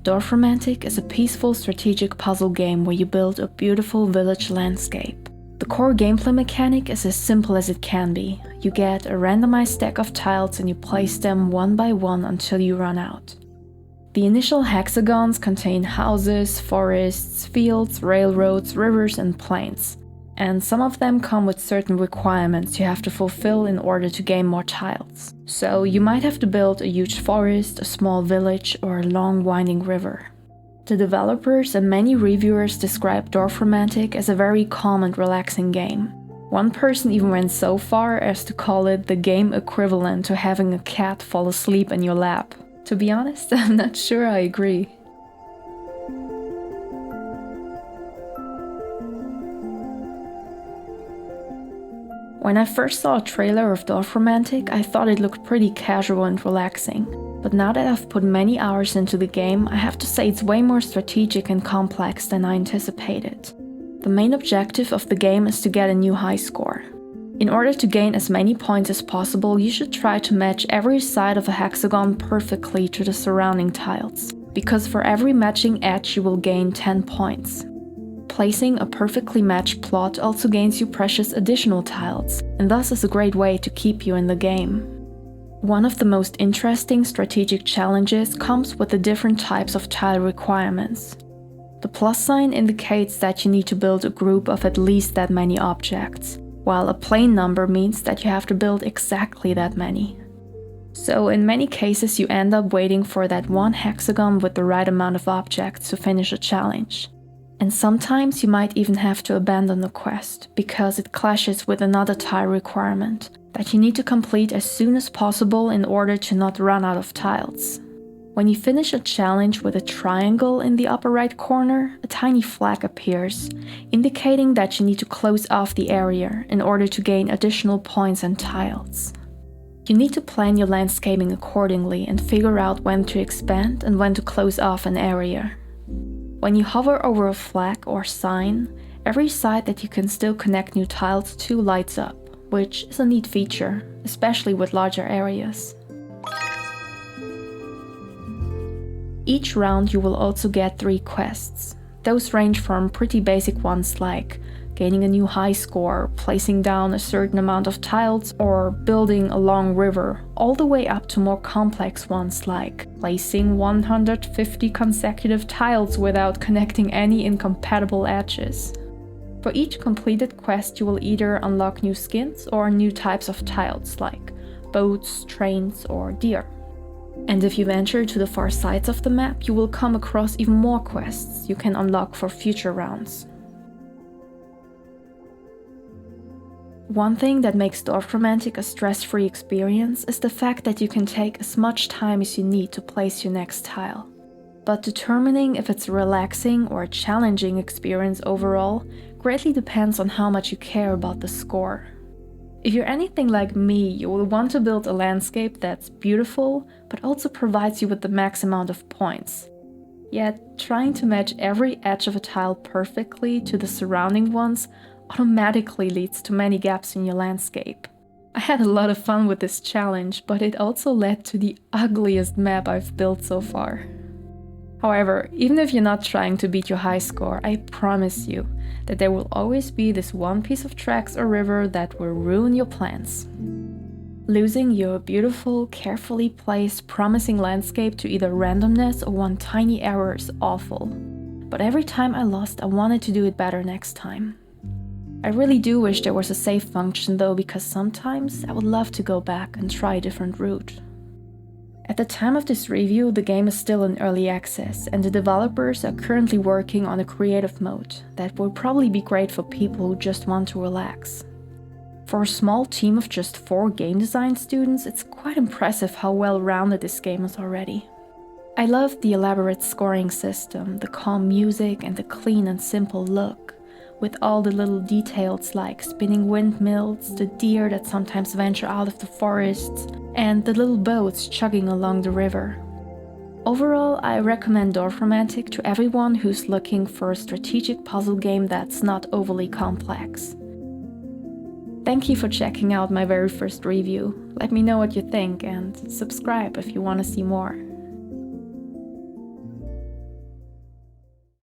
Dorfromantik is a peaceful strategic puzzle game where you build a beautiful village landscape. The core gameplay mechanic is as simple as it can be. You get a randomized stack of tiles and you place them one by one until you run out. The initial hexagons contain houses, forests, fields, railroads, rivers, and plains. And some of them come with certain requirements you have to fulfill in order to gain more tiles. So you might have to build a huge forest, a small village, or a long winding river. The developers and many reviewers describe Dorfromantik as a very calm and relaxing game. One person even went so far as to call it the game equivalent to having a cat fall asleep in your lap. To be honest, I'm not sure I agree. When I first saw a trailer of Dorfromantik, I thought it looked pretty casual and relaxing. But now that I've put many hours into the game, I have to say it's way more strategic and complex than I anticipated. The main objective of the game is to get a new high score. In order to gain as many points as possible, you should try to match every side of a hexagon perfectly to the surrounding tiles, because for every matching edge you will gain 10 points. Placing a perfectly matched plot also gains you precious additional tiles, and thus is a great way to keep you in the game. One of the most interesting strategic challenges comes with the different types of tile requirements. The plus sign indicates that you need to build a group of at least that many objects, while a plain number means that you have to build exactly that many. So in many cases you end up waiting for that one hexagon with the right amount of objects to finish a challenge. And sometimes you might even have to abandon the quest, because it clashes with another tile requirement that you need to complete as soon as possible in order to not run out of tiles. When you finish a challenge with a triangle in the upper right corner, a tiny flag appears, indicating that you need to close off the area in order to gain additional points and tiles. You need to plan your landscaping accordingly and figure out when to expand and when to close off an area. When you hover over a flag or sign, every side that you can still connect new tiles to lights up, which is a neat feature, especially with larger areas. Each round you will also get 3 quests. Those range from pretty basic ones like gaining a new high score, placing down a certain amount of tiles, or building a long river, all the way up to more complex ones like placing 150 consecutive tiles without connecting any incompatible edges. For each completed quest you will either unlock new skins or new types of tiles like boats, trains, or deer. And if you venture to the far sides of the map, you will come across even more quests you can unlock for future rounds. One thing that makes Dorfromantik a stress-free experience is the fact that you can take as much time as you need to place your next tile. But determining if it's a relaxing or a challenging experience overall greatly depends on how much you care about the score. If you're anything like me, you will want to build a landscape that's beautiful, but also provides you with the max amount of points. Yet, trying to match every edge of a tile perfectly to the surrounding ones automatically leads to many gaps in your landscape. I had a lot of fun with this challenge, but it also led to the ugliest map I've built so far. However, even if you're not trying to beat your high score, I promise you that there will always be this one piece of tracks or river that will ruin your plans. Losing your beautiful, carefully placed, promising landscape to either randomness or one tiny error is awful. But every time I lost, I wanted to do it better next time. I really do wish there was a save function though, because sometimes I would love to go back and try a different route. At the time of this review, the game is still in early access, and the developers are currently working on a creative mode that will probably be great for people who just want to relax. For a small team of just 4 game design students, it's quite impressive how well-rounded this game is already. I love the elaborate scoring system, the calm music, and the clean and simple look, with all the little details like spinning windmills, the deer that sometimes venture out of the forests, and the little boats chugging along the river. Overall, I recommend Dorfromantik to everyone who's looking for a strategic puzzle game that's not overly complex. Thank you for checking out my very first review. Let me know what you think and subscribe if you want to see more.